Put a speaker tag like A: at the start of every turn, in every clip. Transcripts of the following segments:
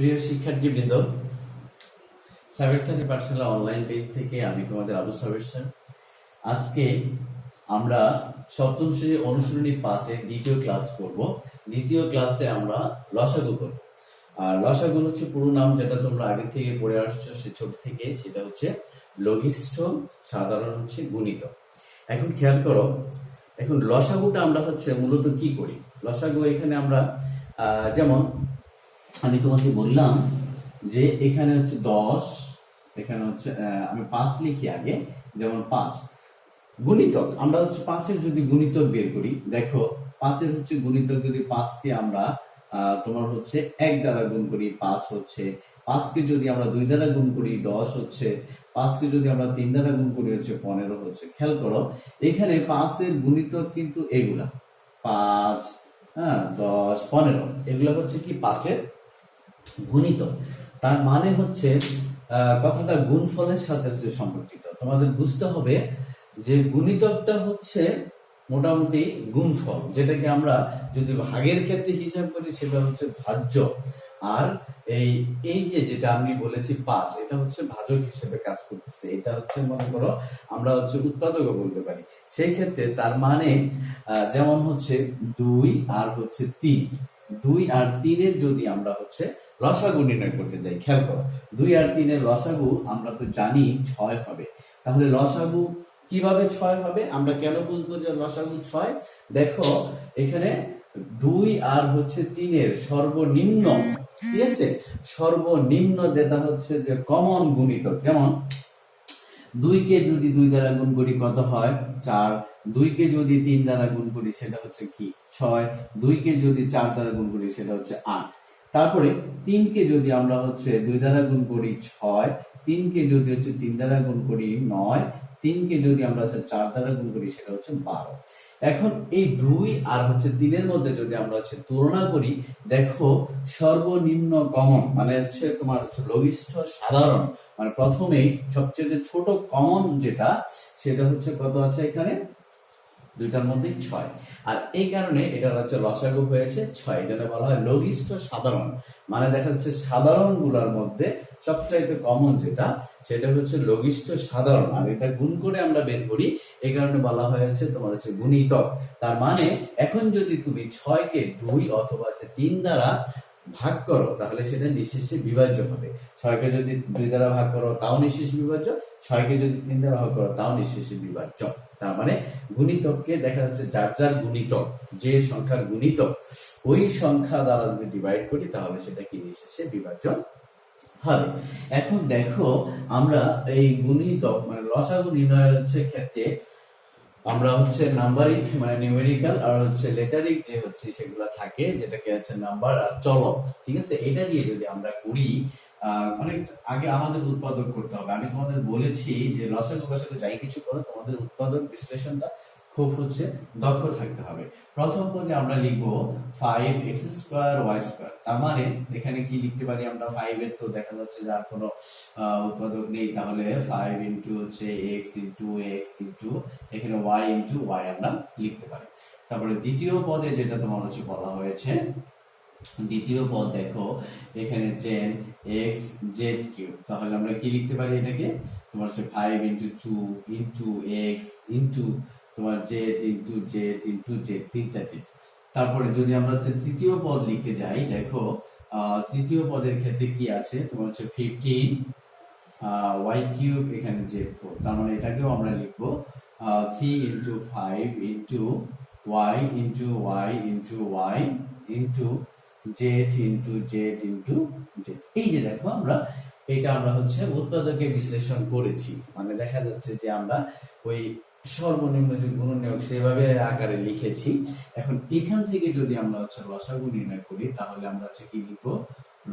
A: প্রিয় শিক্ষার্থীবৃন্দ, সাবির স্টাডি পাঠশালা online page থেকে আমি তোমাদের আবু সাবির স্যার। আজকে আমরা সপ্তম শ্রেণীর অনুশীলনী 5-এর দ্বিতীয় ক্লাস করব। দ্বিতীয় ক্লাসে আমরা লসাগু করব। আর লসাগু হচ্ছে পুরো নাম, যেটা তোমরা আগে থেকে পড়ে আসছো সে ছোট থেকে, সেটা হচ্ছে লঘিষ্ঠ সাধারণ হচ্ছে গুণিতক। এখন খেয়াল করো, এখন লসাগুটা আমরা হচ্ছে মূলত কি করি। লসাগু এখানে আমরা যেমন আমি তোমাকে বললাম যে এখানে হচ্ছে 10, এখানে হচ্ছে আমি 5 লিখি আগে, যেমন 5 গুণিতক। আমরা হচ্ছে 5-এর যদি গুণিতক বের করি, দেখো 5-এর হচ্ছে গুণিতক যদি 5-কে আমরা তোমার হচ্ছে 1 দ্বারা গুণ করি 5 হচ্ছে, 5-কে যদি আমরা 2 দ্বারা গুণ করি 10 হচ্ছে, 5-কে যদি আমরা 3 দ্বারা গুণ করি হচ্ছে 15 হচ্ছে। খেয়াল করো এখানে 5-এর গুণিতক কিন্তু এগুলা 5, 10, 15 এগুলো হচ্ছে কি 5-এর গুণিতক। তার মানে হচ্ছে কথাটা গুণফলের সাথে যে সম্পর্কিত। তোমাদের বুঝতে হবে যে গুণিতকটা হচ্ছে মোটামুটি গুণফল, যেটাকে আমরা যদি ভাগের ক্ষেত্রে হিসাব করি সেটা হচ্ছে ভাজ্য। আর এই যে যেটা আমি বলেছি 5, এটা হচ্ছে ভাজক হিসেবে কাজ করতেছে। এটা হচ্ছে মনে করো আমরা হচ্ছে উৎপাদকও বলতে পারি। সেই ক্ষেত্রে তার মানে যেমন হচ্ছে 2 আর হচ্ছে 3, 2 আর 3-এর যদি আমরা হচ্ছে লসাগু নির্ণয় করতে যাই, খেয়াল করো 2 আর 3-এর লসাগু আমরা তো জানি 6 হবে। তাহলে লসাগু কিভাবে 6 হবে, আমরা কেন বুঝবো যে লসাগু 6? দেখো এখানে 2 আর হচ্ছে 3-এর সর্বনিম্ন, ঠিক আছে, সর্বনিম্ন যেটা হচ্ছে যে কমন গুণিতক। যেমন 2-কে যদি 2 দ্বারা গুণ করি কত হয়? 4। 2-কে যদি 3 দ্বারা গুণ করি সেটা হচ্ছে কি 6। 2-কে যদি 4 দ্বারা গুণ করি সেটা হচ্ছে 8। তারপরে 3-কে যদি আমরা হচ্ছে 2 দ্বারা গুণ করি 6, 3-কে যদি হচ্ছে 3 দ্বারা গুণ করি 9, 3-কে যদি আমরা হচ্ছে 4 দ্বারা গুণ করি সেটা হচ্ছে 12। এখন এই 2 আর হচ্ছে 3-এর মধ্যে যদি আমরা হচ্ছে তুলনা করি, দেখো সর্বনিম্ন কমন মানে হচ্ছে তোমার হচ্ছে লঘিষ্ঠ সাধারণ, মানে প্রথমেই সবচেয়ে ছোট কমন যেটা, সেটা হচ্ছে কত আছে এখানে? দুইটার মধ্যে 6। আর এই কারণে এটা হচ্ছে লসাগু হয়েছে 6। এটা বলা হয় লঘিষ্ঠ সাধারণ, মানে দেখা যাচ্ছে সাধারণ গুলার মধ্যে সবচাইতে কমন যেটা, সেটা হচ্ছে লঘিষ্ঠ সাধারণ। আর এটা গুণ করে আমরা বের করি, এই কারণে বলা হয়েছে তোমার হচ্ছে গুণিতক। তার মানে এখন যদি তুমি 6-কে 2 অথবা 3 দ্বারা ভাগ করো তাহলে সেটা নিঃশেষে বিভাজ্য হবে। 6-কে যদি 2 দ্বারা ভাগ করো তাও নিঃশেষে বিভাজ্য, 6-কে যদি 3 দ্বারা ভাগ করো তাও নিঃশেষে বিভাজ্য। তার মানে গুণিতককে দেখা যাচ্ছে যার যার গুণিতক, যে সংখ্যার গুণিতক ওই সংখ্যা দ্বারা যদি ডিভাইড করি তাহলে সেটা কি নিঃশেষে বিভাজ্য হবে। এখন দেখো আমরা এই গুণিতক মানে লসাগু নির্ণয়ের হচ্ছে ক্ষেত্রে আমরা হচ্ছে নাম্বারিক মানে নিউমেরিক্যাল আর হচ্ছে লেটারিক যে হচ্ছে সেগুলো থাকে, যেটাকে হচ্ছে নাম্বার আর চলক, ঠিক আছে। এটা দিয়ে যদি আমরা করি, অনেক আগে আমাদের উৎপাদক করতে হবে। আমি তোমাদের বলেছি যে লসাগু গসাগু যাই কিছু করো, তোমাদের উৎপাদক বিশ্লেষণটা খুব হচ্ছে দক্ষ থাকতে হবে। প্রথম পদে আমরা লিখবো 5x² y²। তার মানে এখানে কি লিখতে পারি আমরা? 5-এর তো দেখা যাচ্ছে যে আর কোনো উৎপাদক নেই, তাহলে 5 ইন্টু হচ্ছে x ইন্টু x ইন্টু এখানে y ইন্টু y আমরা লিখতে পারি। তারপরে দ্বিতীয় পদে যেটা তোমার হচ্ছে বলা হয়েছে, দ্বিতীয় পদ দেখো এখানে 10x(z)³ তাহলে আমরা কি লিখতে পারি এটাকে? তোমার হচ্ছে 5 ইন্টু 2 ইন্টু x ইন্টু তোমার z into z into z, 3টা z। তারপরে যদি আমরা তৃতীয় পদ লিখতে যাই, দেখো তৃতীয় পদের ক্ষেত্রে কি আছে? তোমার হচ্ছে 15y³ এখানে z4। তার মানে এটাকেও আমরা লিখবো 3 into 5 into y into y into y into z into z into z। এই যে দেখো আমরা এটা আমরা হচ্ছে উৎপাদকে বিশ্লেষণ করেছি, মানে দেখা যাচ্ছে যে আমরা ওই সর্বনিম্ন যে গুণনীয়ক সেভাবে আকারে লিখেছি। এখন এখান থেকে যদি আমরা হচ্ছে লসাগু নির্ণয় করি তাহলে আমরা হচ্ছে কি লিখবো?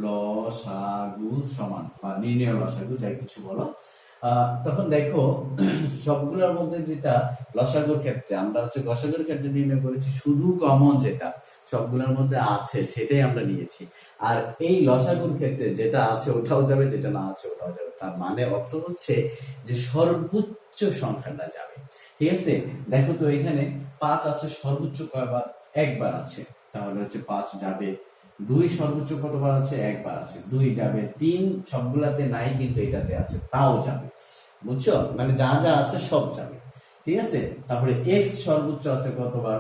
A: লসাগু সমান বা নির্ণয় লসাগু যাই কিছু বলো। তখন দেখো সবগুলোর মধ্যে যেটা লসাগুর ক্ষেত্রে আমরা হচ্ছে গসাগুর ক্ষেত্রে নির্ণয় করেছি, শুধু কমন যেটা সবগুলোর মধ্যে আছে সেটাই আমরা নিয়েছি। আর এই লসাগুর ক্ষেত্রে যেটা আছে ওটাও যাবে, যেটা না আছে ওটাও যাবে। তার মানে অর্থ হচ্ছে যে সর্বোচ্চ সংখ্যাটা যাবে, ঠিক আছে। দেখো তো এখানে 5 আছে, সর্বোচ্চ কয়বার? একবার আছে, তাহলে হচ্ছে 5 যাবে। 2 সর্বোচ্চ কতবার আছে? একবার আছে। 2 যাবে, 3 সবগুলাতে নাই কিন্তু এটাতে আছে, তাও যাবে। বুঝছো? মানে যা যা আছে সব যাবে। ঠিক আছে? তারপরে x সর্বোচ্চ আছে কতবার?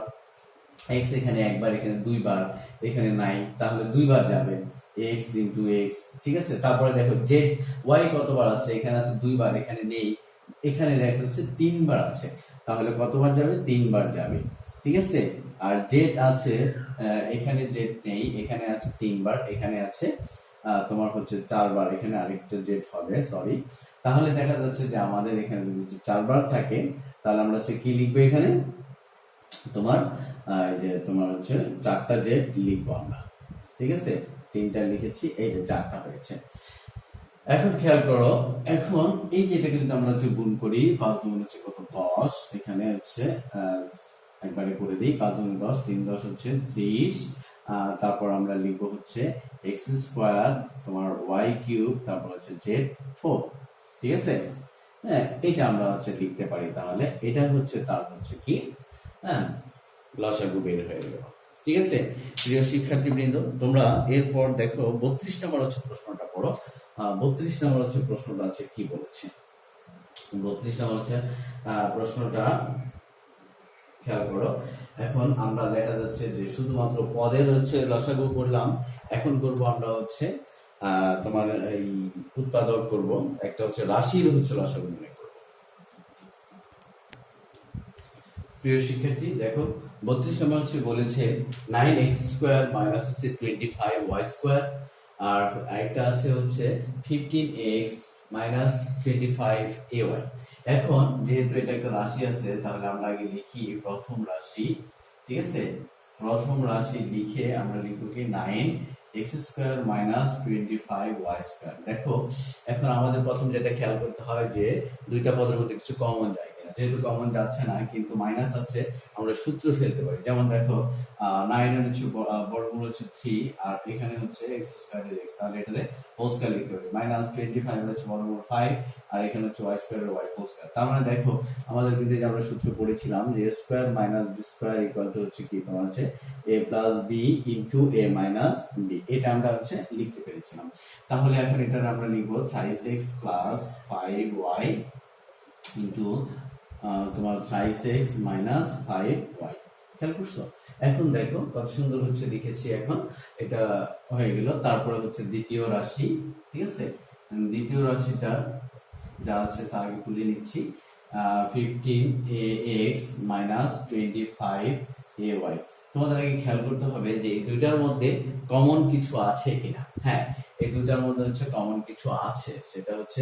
A: x এখানে একবার, এখানে 2 বার, এখানে নাই, তাহলে 2 বার যাবে, x ইনটু x। ঠিক আছে? তারপরে দেখো z y কতবার আছে? এখানে আছে 2 বার, এখানে নেই, এখানে দেখা যাচ্ছে 3 বার আছে, তাহলে কতবার যাবে? 3 বার যাবে। ঠিক আছে? আর z আছে, এখানে z নেই, এখানে আছে 3 বার, এখানে আছে তোমার হচ্ছে 4 বার, এখানে আরেকটা z হবে, সরি। তাহলে দেখা যাচ্ছে যে আমাদের এখানে যদি 4 বার থাকে, তাহলে আমরা হচ্ছে কি লিখবো এখানে? তোমার এই যে তোমার হচ্ছে 4টা জেড লিখবো আমরা। ঠিক আছে? 3টা লিখেছি, এই যে 4টা হয়েছে। এখন খেয়াল করো, এখন এই যে এটাকে যদি আমরা হচ্ছে গুণ করি, 5 গুণ হচ্ছে কত? 10। এখানে হচ্ছে একবারে করে দিই, 5 গুণ 10, 3 10 হচ্ছে 30। তারপর আমরা লিখবো হচ্ছে x স্কয়ার, তোমার y কিউব, তারপর হচ্ছে z4। ঠিক আছে? হ্যাঁ, এটা আমরা হচ্ছে লিখতে পারি। তাহলে এটা হচ্ছে তার হচ্ছে কি, হ্যাঁ, লসাগু বের হয়ে গেল। ঠিক আছে? প্রিয় শিক্ষার্থীবৃন্দ, তোমরা এরপর দেখো 32 নম্বর হচ্ছে প্রশ্নটা পড়ো। 32 নম্বর হচ্ছে প্রশ্নটা আছে কি বলেছে? 32 নম্বর হচ্ছে প্রশ্নটা খেয়াল করো। এখন আমরা দেখা যাচ্ছে যে শুধুমাত্র পদের হচ্ছে লসাগু করলাম, এখন করব আমরা হচ্ছে তোমার এই উৎপাদক করব, একটা হচ্ছে রাশির হচ্ছে লসাগু নির্ণয় করব। প্রিয় শিক্ষার্থী দেখো, 32 নম্বর হচ্ছে বলেছে 9x স্কয়ার মাইনাস হচ্ছে 25y স্কয়ার, আর আরেকটা আছে হচ্ছে 15x মাইনাস 25ay। এখন যেহেতু এটা একটা রাশি আছে, তাহলে আমরা আগে লিখি প্রথম রাশি। ঠিক আছে? প্রথম রাশি লিখে আমরা লিখব কি 9x square minus 25y square. দেখো, এখন আমাদের প্রথম যেটা খেয়াল করতে হয় যে দুইটা পদের মধ্যে কিছু কমন যায় কিনা। যেহেতু কমন যাচ্ছে না কিন্তু মাইনাস আছে, আমরা সূত্র ফেলতে পারি। যেমন দেখো 9 এর হচ্ছে বর্গমূল হচ্ছে 3, আর এখানে হচ্ছে x স্কয়ার এর x, তাহলে এটারে হোল স্কয়ার লিখতে পারি। মাইনাস 25 এর হচ্ছে বর্গমূল 5, আর এখানে হচ্ছে y স্কয়ার এর y হোল স্কয়ার। তার মানে দেখো আমাদের কিন্তু যে আমরা সূত্র পড়েছিলাম যে a square minus b square equal to হচ্ছে কি, তোমার হচ্ছে a plus b into a minus b। এটা আমরা হচ্ছে লিখতে পেরেছিলাম। তাহলে এখন এটা আমরা লিখব 3x প্লাস 5y ইনটু তোমার 3x মাইনাস 5y। খেয়াল করছো? এখন দেখো কত সুন্দর হচ্ছে লিখেছি। এখন এটা হয়ে গেল। তারপরে হচ্ছে দ্বিতীয় রাশি। ঠিক আছে? দ্বিতীয় রাশিটা যা আছে তা আগে তুলে নিচ্ছি। 15ax minus 25ay। তোমাদের আগে খেয়াল করতে হবে যে এই দুইটার মধ্যে কমন কিছু আছে কিনা। হ্যাঁ, এই দুইটার মধ্যে হচ্ছে কমন কিছু আছে। সেটা হচ্ছে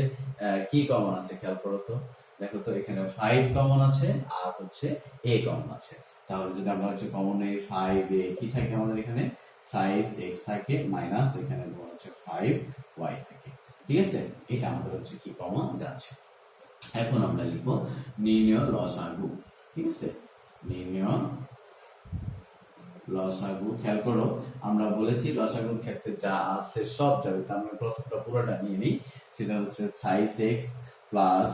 A: কি কমন আছে খেয়াল করো তো। দেখো তো, এখানে 5 কমন আছে আর হচ্ছে a কমন আছে। তাহলে যদি আমরা হচ্ছে কমন এই 5a, কি থাকে আমাদের এখানে 5x থাকে, মাইনাস এখানে তোমার হচ্ছে 5y থাকে। ঠিক আছে? এটা আমাদের হচ্ছে কি কমন যাচ্ছে। এখন আমরা লিখব নির্ণয় লসাগু। ঠিক আছে? নির্ণয় লসাগু। খেয়াল করো, আমরা বলেছি লসাগুর ক্ষেত্রে যা আছে সব যাবে। তার মানে প্রথমটা পুরোটা নিয়ে নিই, সেটা হচ্ছে 3x plus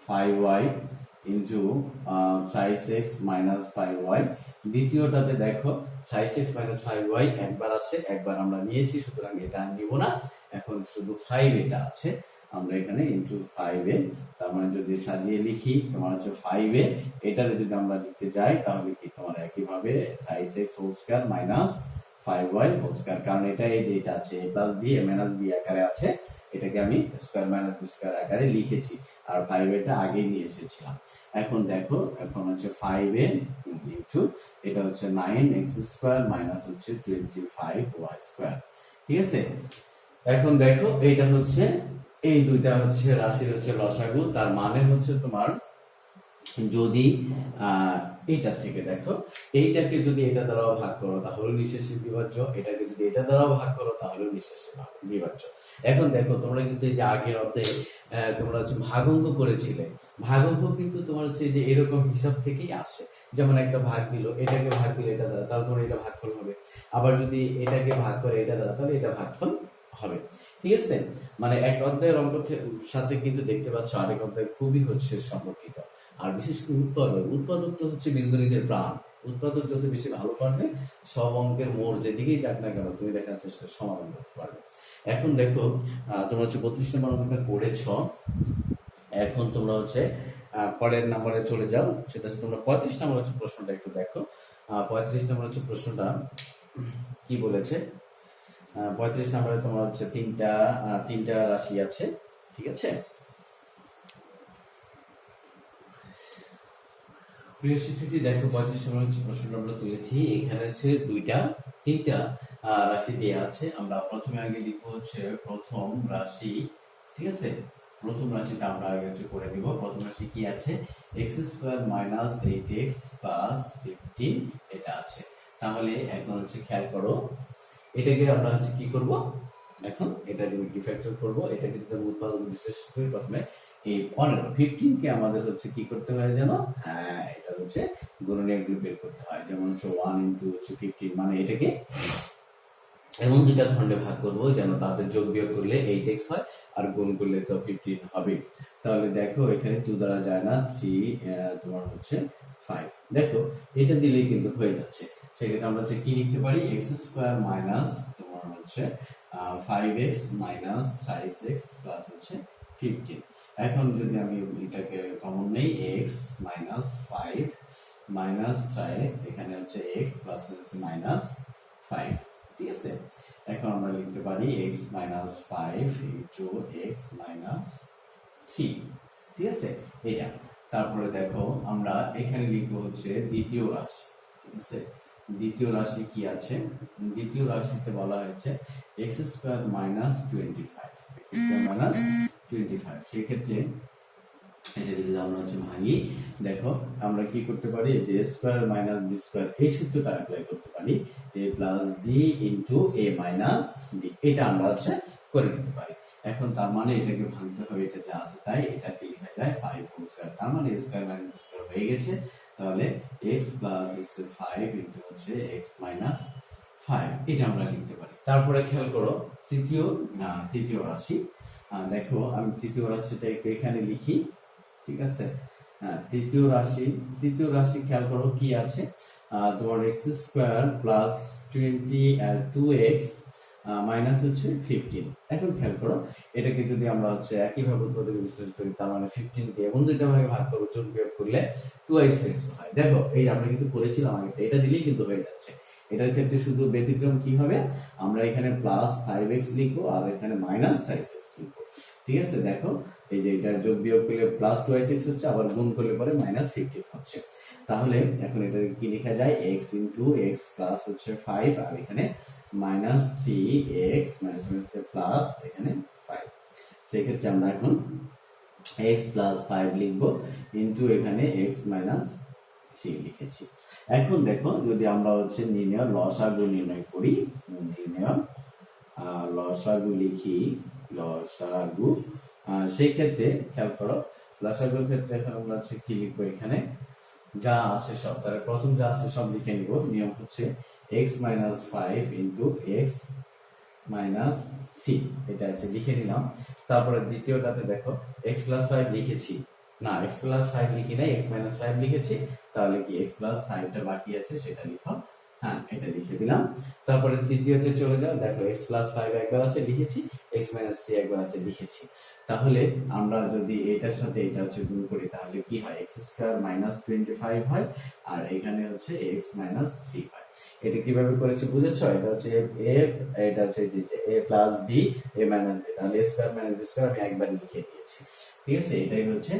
A: 5y into 3x minus 5y। দ্বিতীয়টাতে দেখো 3x মাইনাস 5y একবার আছে, একবার আমরা নিয়েছি, সুতরাং এটা নিব না। এখন শুধু 5 এটা আছে, আমরা এখানে ইনটু 5a। তার মানে যদি সাজিয়ে লিখি তোমার হচ্ছে 5a, এটারে যদি আমরা লিখতে যাই তাহলে কি তোমার একইভাবে 3x whole square minus 5y whole square. কারণ এটা এই যে এটা আছে a plus b, a minus b আকারে আছে, এটাকে আমি স্কয়ার মাইনাস বি স্কয়ার আকারে লিখেছি, আর 5a টা আগে নিয়ে এসেছিলাম। এখন দেখো, এখন হচ্ছে 5a ইনটু এটা হচ্ছে 9x স্কয়ার মাইনাস হচ্ছে 25y স্কয়ার। ঠিক আছে? এখন দেখো এইটা হচ্ছে, এই দুইটা হচ্ছে রাশির হচ্ছে লসাগু। তার মানে হচ্ছে তোমার যদি এটা থেকে দেখো, এইটাকে যদি এটা দ্বারা ভাগ করো তাহলে নিঃশেষে বিভাজ্য, এটাকে যদি এটা দ্বারা ভাগ করো তাহলে নিঃশেষে বিভাজ্য। এখন দেখো, তোমরা কিন্তু এই যে আগের অধ্যায়ে তোমরা হচ্ছে ভাগাঙ্ক করেছিলে। ভাগাঙ্ক কিন্তু তোমার হচ্ছে যে এরকম হিসাব থেকেই আসে। যেমন একটা ভাগ দিল, এটাকে ভাগ দিলে এটা দ্বারা, তাহলে তোমার এটা ভাগফল হবে। আবার যদি এটাকে ভাগ করে এটা দ্বারা, তাহলে এটা ভাগফল হবে। ঠিক আছে? মানে এক অধ্যায়ের অঙ্কের সাথে কিন্তু দেখতে পাচ্ছ আরেক অধ্যায় খুবই হচ্ছে সম্পর্কিত। আর বিশেষ করে উৎপাদক তো হচ্ছে বীজগণিতের প্রাণ। উৎপাদক যত বেশি ভালো পারবে সব অঙ্কের মোড় যেদিকেই যাক না কেন তুমি দেখা যাচ্ছে সেটা সমাধান করতে পারবে। এখন দেখো তোমরা হচ্ছে 32 নম্বর অঙ্কটা করেছ। এখন তোমরা হচ্ছে পরের নাম্বারে চলে যাও, সেটা হচ্ছে তোমরা 35 নম্বর হচ্ছে প্রশ্নটা একটু দেখো। 35 নম্বর হচ্ছে প্রশ্নটা কি বলেছে। 35 নম্বরে তোমার হচ্ছে তিনটা রাশি আছে, ঠিক আছে। প্রিয় শিক্ষার্থী দেখো 35 নম্বর হচ্ছে প্রশ্নটা আমরা তুলেছি। এখানে হচ্ছে তিনটা রাশি দেওয়া আছে। আমরা প্রথমে আগে লিখবো হচ্ছে প্রথম রাশি, ঠিক আছে। প্রথম রাশিটা আমরা আগে হচ্ছে করে নিব। প্রথম রাশি কি আছে, x² - 8x + 15 এটা আছে। তাহলে এখন হচ্ছে খেয়াল করো, এটাকে আমরা হচ্ছে কি করব, এখন এটা ডিফ্যাক্টর করব। এটাকে যদি আমরা উৎপাদক বিশ্লেষণ করি, প্রথমে এই 15 কে আমাদের হচ্ছে কি করতে হয় জানো, হ্যাঁ এটা হচ্ছে গুণনীয়কগুলো বের করতে হয়। যেমন হচ্ছে 1 * হচ্ছে 15, মানে এটাকে এমন দুইটা খণ্ডে ভাগ করব যেন তাদের যোগ বিয়োগ করলে 8x হয় আর গুণ করলে তো 15 হবে। তাহলে দেখো এখানে 2 দ্বারা যায় না, 3 তোমার হচ্ছে 5। দেখো এটা দিলেই কিন্তু হয়ে যাচ্ছে। সেক্ষেত্রে আমরা হচ্ছে কি লিখতে পারি, x² - তোমার হচ্ছে 5x - 3x প্লাস হচ্ছে 15। এখন যদি আমি এটাকে কমন নেই, x - 5 - 3x, এখানে হচ্ছে x প্লাস হচ্ছে -5, ঠিক আছে। এখন আমরা লিখতে পারি x - 5 * x - 3, ঠিক আছে এটা। তারপরে দেখো আমরা এখানে লিখবো হচ্ছে দ্বিতীয় রাশি, ঠিক আছে। দ্বিতীয় রাশি কি আছে, দ্বিতীয় রাশিতে বলা হয়েছে x² - 25, x² - 25। সেক্ষেত্রে এটা যদি আমরা হচ্ছে ভাঙি, দেখো আমরা কি করতে পারি, যে a² - b² এই সূত্রটা অ্যাপ্লাই করতে পারি, a + b * a - b, এটা আমরা হচ্ছে করে নিতে পারি। এখন তার মানে এটাকে ভাঙতে হবে, এটা যা আছে তাই, এটাকে লেখা যায় 5 হোল স্কয়ার। তার মানে a² - b² হয়ে গেছে। তাহলে x + 5 * হচ্ছে x - 5, এটা আমরা লিখতে পারি। তারপরে খেয়াল করো তৃতীয় রাশি। দেখো আমি তৃতীয় রাশিটা একটু এখানে লিখি, ঠিক আছে। হ্যাঁ, তৃতীয় রাশি খেয়াল করো কি আছে, তোমার x² + 2x মাইনাস হচ্ছে 15। এখন খেয়াল করো এটাকে যদি আমরা হচ্ছে একইভাবে উৎপাদকে বিশ্লেষণ করি, তার মানে 15 কে এমন দুইটা ভাগে ভাগ করবো, যোগ বিয়োগ করলে 2x হয়। দেখো এই আমরা কিন্তু করেছিলাম আগে, এটা দিলেই কিন্তু হয়ে যাচ্ছে। এটার ক্ষেত্রে শুধু ব্যতিক্রম কি হবে, আমরা এখানে +5x লিখবো আর এখানে -5x লিখবো, ঠিক আছে। দেখো এই যে এটা যোগ বিয়োগ করলে +2x হচ্ছে, আবার গুণ করলে পরে -15 হচ্ছে। তাহলে এখন এটা কি লেখা যায়, x * x প্লাস হচ্ছে 5 আর এখানে -3x হচ্ছে প্লাস এখানে 5। সেক্ষেত্রে আমরা এখন x + 5 লিখবো ইনটু এখানে x - 3 লিখেছি। এখন দেখো যদি আমরা হচ্ছে নির্ণয় লসাগু নির্ণয় করি, নির্ণয় লসাগু লিখি, লসাগু, সেই ক্ষেত্রে খেয়াল করো লসাগুর ক্ষেত্রে এখন আমরা হচ্ছে কি লিখবো, এখানে যা আছে সব, তাহলে প্রথম যা আছে সব লিখে নিব। নিয়ম হচ্ছে x - 5 * x - 3, এটা আছে লিখে নিলাম। তারপরে দ্বিতীয়টাতে দেখো x + 5 লিখেছি না, x + 5 লিখি নাই, x - 5 লিখেছি। তাহলে কি x + 5 টা বাকি আছে সেটা লিখো, হ্যাঁ এটা লিখে দিলাম। তারপরে তৃতীয়তে চলে যাও, দেখো x + 5 একবার আছে লিখেছি, x - 3 একবার আছে লিখেছি। তাহলে আমরা যদি এটার সাথে এটা হচ্ছে গুণ করি, তাহলে কি হয়, x² - 25 হয় আর এখানে হচ্ছে x - 3 হয়। এটা কিভাবে করেছে বুঝেছো, এটা হচ্ছে এটা হচ্ছে a + b a - b, তাহলে a² - b² আমি একবার লিখে দিয়েছি, ঠিক আছে। এটাই হচ্ছে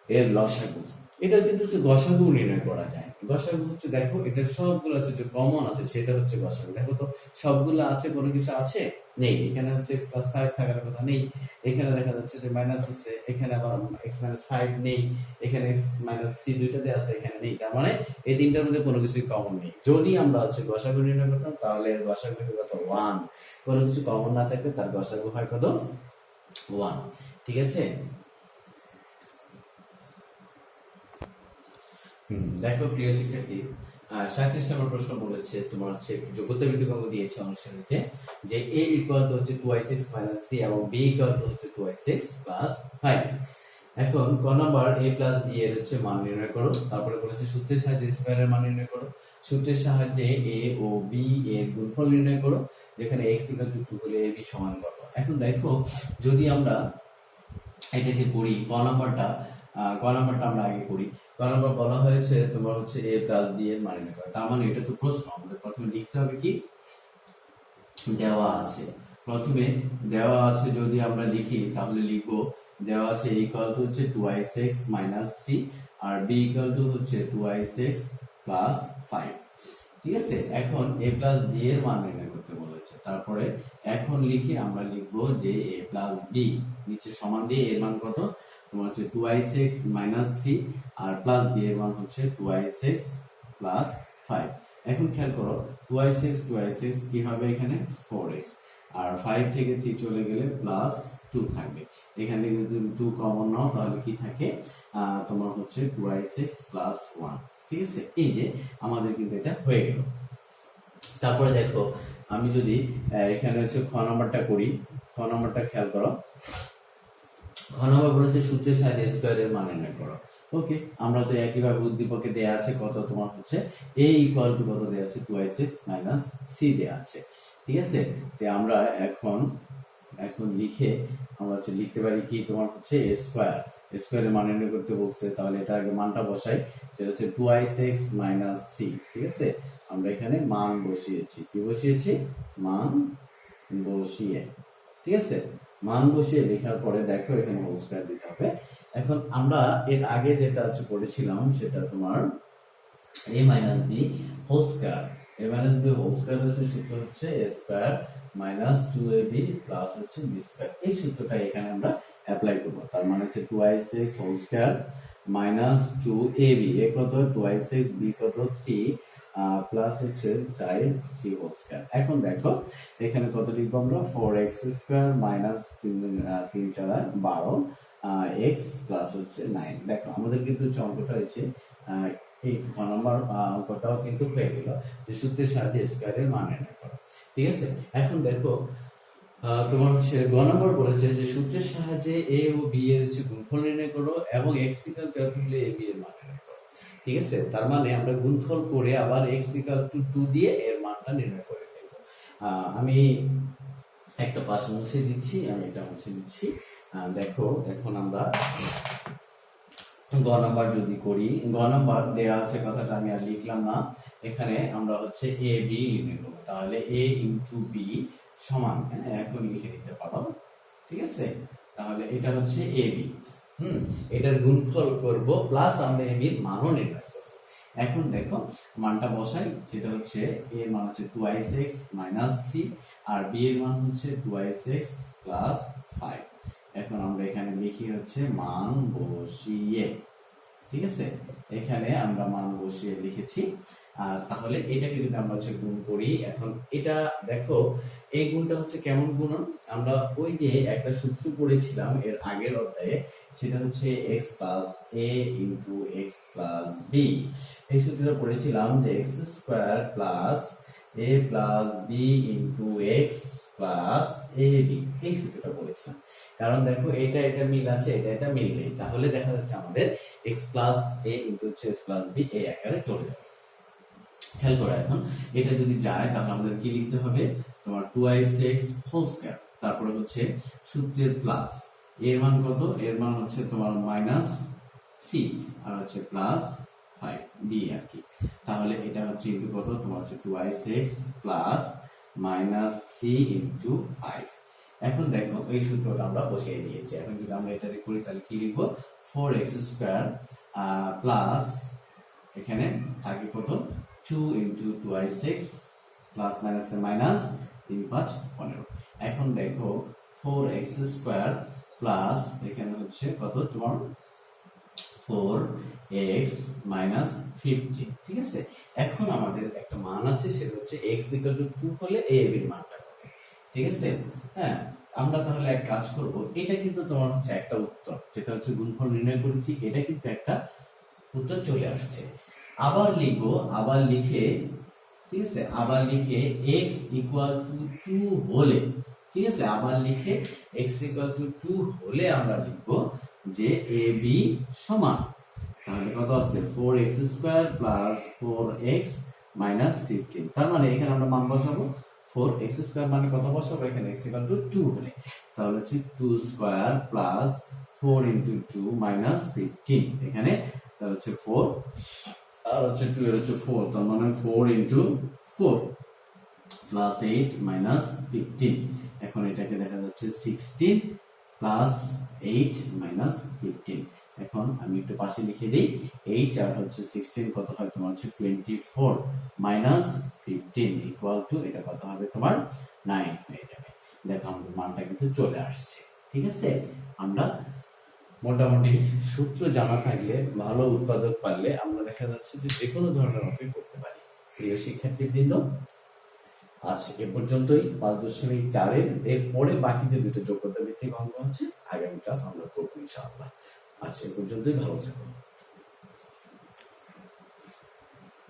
A: এর লসাগু। এটা কিন্তু হচ্ছে গসাগু নির্ণয় করা যায়। গসাগু হচ্ছে দেখো এটা সবগুলো আছে, যে কমন আছে সেটা হচ্ছে গসাগু। দেখো তো সবগুলো আছে, কোনো কিছু আছে নেই, এখানে হচ্ছে x + 5 থাকার কথা নেই, এখানে দেখা যাচ্ছে যে মাইনাস আছে, এখানে আবার x - 5 নেই, এখানে x - 3 দুইটাতে আছে, এখানে নেই। তার মানে এই তিনটার মধ্যে কোনো কিছুই কমন নেই। যদি আমরা হচ্ছে গসাগু নির্ণয় করতাম তাহলে এর গসাগু কত 1, কোনো কিছু কমন না থাকলে তার গসাগু হয় কত 1, ঠিক আছে। দেখো প্রিয় শিক্ষার্থী, 37 নম্বর প্রশ্ন বলেছে তোমার হচ্ছে যোগ্যতা ভিত্তিক অঙ্ক দিয়েছে অনুশীলনীতে, যে a = হচ্ছে 2x - 3 এবং b = হচ্ছে 2x + 5। এখন ক নাম্বার a প্লাস b এর হচ্ছে মান নির্ণয় করো। তারপরে বলেছে সূত্রের সাহায্যে স্কয়ারের মান নির্ণয় করো। সূত্রের সাহায্যে a ও b এর গুণফল নির্ণয় করো, যেখানে x = 2 হলে ab সমান কত। এখন দেখো যদি আমরা এটাকে করি ক নাম্বারটা আমরা আগে করি। ক নাম্বার বলা হয়েছে তোমার হচ্ছে a প্লাস b এর মান নির্ণয় করো। তার মানে এটা তো প্রশ্ন, আমাদের প্রথমে লিখতে হবে কি দেওয়া আছে। প্রথমে দেওয়া আছে যদি আমরা লিখি তাহলে লিখবো দেওয়া আছে a = হচ্ছে 2x - 3 আর b = হচ্ছে 2x + 5। ঠিক আছে, এখন a প্লাস b এর মান নির্ণয় করতে বলেছে। তারপরে এখন লিখি আমরা লিখবো যে a প্লাস b নিচে সমান দিয়ে এর মান কত তোমার হচ্ছে 2x - 3 আর প্লাস b এর মান হচ্ছে 2x + 5। এখন খেয়াল করো 2x কি হবে এখানে 4x আর 5 থেকে 3 চলে গেলে +2 থাকবে। এখান থেকে যদি 2 কমন নাও তাহলে কি থাকে তোমার হচ্ছে 2x + 1। ঠিক আছে, এই যে আমাদের কিন্তু এটা হয়ে গেল। তারপরে দেখো আমি যদি এখানে হচ্ছে খ নাম্বারটা করি, খ নাম্বারটা খেয়াল করো। খ নাম্বার বলেছে সূত্রের সাহায্যে স্কয়ারের মান নির্ণয় করো। ওকে, আমরা তো একইভাবে উদ্দীপকে দেয়া আছে কত তোমার হচ্ছে a = কত দেয়া আছে 2x - 3 দেয়া আছে। ঠিক আছে, তো আমরা এখন লিখে আমরা হচ্ছে লিখতে পারি কি তোমার হচ্ছে স্কয়ারের মান নির্ণয় করতে বলছে, তাহলে এটা আগে মানটা বসাই, যেটা হচ্ছে 2x - 3। ঠিক আছে, আমরা এখানে মান বসিয়েছি, কি বসিয়েছি মান বসিয়ে। ঠিক আছে, মান বসিয়ে লেখার পরে দেখো এখানে হোল স্কয়ার দিতে হবে। এখন আমরা এর আগে যেটা হচ্ছে পড়েছিলাম সেটা তোমার a - b whole square. a - b whole square হচ্ছে সূত্র হচ্ছে a স্কয়ার - 2ab প্লাস হচ্ছে b স্কয়ার। এই সূত্রটা এখানে আমরা অ্যাপ্লাই করব। তার মানে হচ্ছে 2x হোল স্কয়ার - 2ab এ কত 2x b কত 3 প্লাস হচ্ছে 3 হোল স্কয়ার। এখন দেখো এখানে কত লিখবো আমরা 4x স্কয়ার - 3 4 12 x প্লাস হচ্ছে 9। দেখো আমাদের কিন্তু অঙ্কটা হচ্ছে এই খ নম্বর অঙ্কটাও কিন্তু হয়ে গেল যে সূত্রের সাহায্যে স্কয়ারের মান নির্ণয় করো। ঠিক আছে, এখন দেখো তোমার হচ্ছে গ নম্বর বলেছে যে সূত্রের সাহায্যে a ও b এর হচ্ছে গুণফল নির্ণয় করো এবং x = হলে a b এর মান নির্ণয় করো। ঠিক আছে, তার মানে আমরা গুণফল করে আবার x = 2 দিয়ে এর মানটা নির্ণয় করে ফেলব। আমি একটা পাশ মুছে দিচ্ছি, আমি এটা মুছে দিচ্ছি। দেখো এখন আমরা গ নাম্বার যদি করি, গ নাম্বার দেয়া আছে কথাটা আমি আর লিখলাম না, এখানে আমরা হচ্ছে a b নির্ণয় করব। তাহলে a * b সমান এখন লিখে দিতে পারো। ঠিক আছে, তাহলে এটা হচ্ছে a b, এটার গুণফল করব প্লাস আমরা a b এর মানও নির্ণয় করব। এখন দেখো মানটা বসাই, সেটা হচ্ছে a এর মান হচ্ছে 2x - 3 আর b এর মান হচ্ছে 2x + 5। এখন আমরা এখানে লিখি হচ্ছে মান বসিয়ে। ঠিক আছে, এখানে আমরা মান বসিয়ে লিখেছি। তাহলে এটাকে যদি আমরা হচ্ছে গুণ করি, এখন এটা দেখো এই গুণটা হচ্ছে কেমন গুণন, আমরা ওই যে একটা সূত্র পড়েছিলাম এর আগের অধ্যায়ে, সেটা হচ্ছে x + a * x + b। এই সূত্রটা পড়েছিলাম যে x² + a + b * x + ab। এই সূত্রটা পড়েছিলাম, কারণ দেখো এটা মিল আছে, এটা মিল নেই, তাহলে দেখা যাচ্ছে আমাদের x + a * x + b এই আকারে চলে যাবে। খেয়াল করো এখন এটা যদি যায় তাহলে আমাদের কি লিখতে হবে তোমার 2x হোল স্কয়ার, তারপরে হচ্ছে সূত্রের প্লাস এর মান কত, এর মান হচ্ছে তোমার -3 আর হচ্ছে +5 দিয়ে আর কি। তাহলে এটা হচ্ছে ইনটু কত তোমার হচ্ছে 2x + -3 * 5। এখন দেখো এই সূত্রটা আমরা বসিয়ে দিয়েছি। এখন যদি আমরা এটা করি তাহলে কি লিখব 4x² প্লাস এখানে থাকে কত 2 * 2x প্লাস মাইনাস মাইনাস 3 5 15। এখন দেখো 4x² প্লাস এখানে হচ্ছে কত তোমার 4x - 15। ঠিক আছে, এখন আমাদের একটা মান আছে, সেটা হচ্ছে x = 2 হলে a b এর মানটা কত। ঠিক আছে, হ্যাঁ আমরা তাহলে এক কাজ করব, এটা কিন্তু তোমার হচ্ছে একটা উত্তর, যেটা হচ্ছে গুণফল নির্ণয় করেছি, এটা কিন্তু একটা উত্তর চলে আসছে। আবার লিখবো, আবার লিখে, ঠিক আছে, আবার লিখে x = 2 হলে, ঠিক আছে, আবার লিখে x = 2 হলে আমরা লিখবো যে এ বি সমান, তাহলে কত আছে 4x² প্লাস 4x মাইনাস 15। তার মানে এখানে আমরা মান বসাবো 4x² মানে কত বসাবো, এখানে x = 2 হলে তাহলে হচ্ছে 2² প্লাস 4 × 2 মাইনাস 15, এখানে তাহলে হচ্ছে 4 আর হচ্ছে 2 এর হচ্ছে 4, তার মানে 4 × 4 প্লাস 8 মাইনাস 15। এখন এটাকে দেখা যাচ্ছে 16 প্লাস 8 মাইনাস 15। এখন আমি একটু পাশে লিখে দিই, 8 আর হচ্ছে 16 কত হয় তোমার হচ্ছে 24 মাইনাস 15 ইকুয়াল টু এটা কত হবে তোমার 9 হয়ে যাবে। দেখো আমাদের মানটা কিন্তু চলে আসছে। ঠিক আছে, আমরা মোটামুটি সূত্র জানা থাকলে, ভালো উৎপাদক পারলে আমরা দেখা যাচ্ছে যে যে কোনো ধরনের অঙ্কই করতে পারি। প্রিয় শিক্ষার্থীবৃন্দ, আজ এ পর্যন্তই 5.4 এরপরে বাকি যে দুটো যোগ্যতা ভিত্তিক অঙ্ক আছে আগামী ক্লাস আমরা করবো ইনশাআল্লাহ। আজ এ পর্যন্তই, ভালো থাকুন।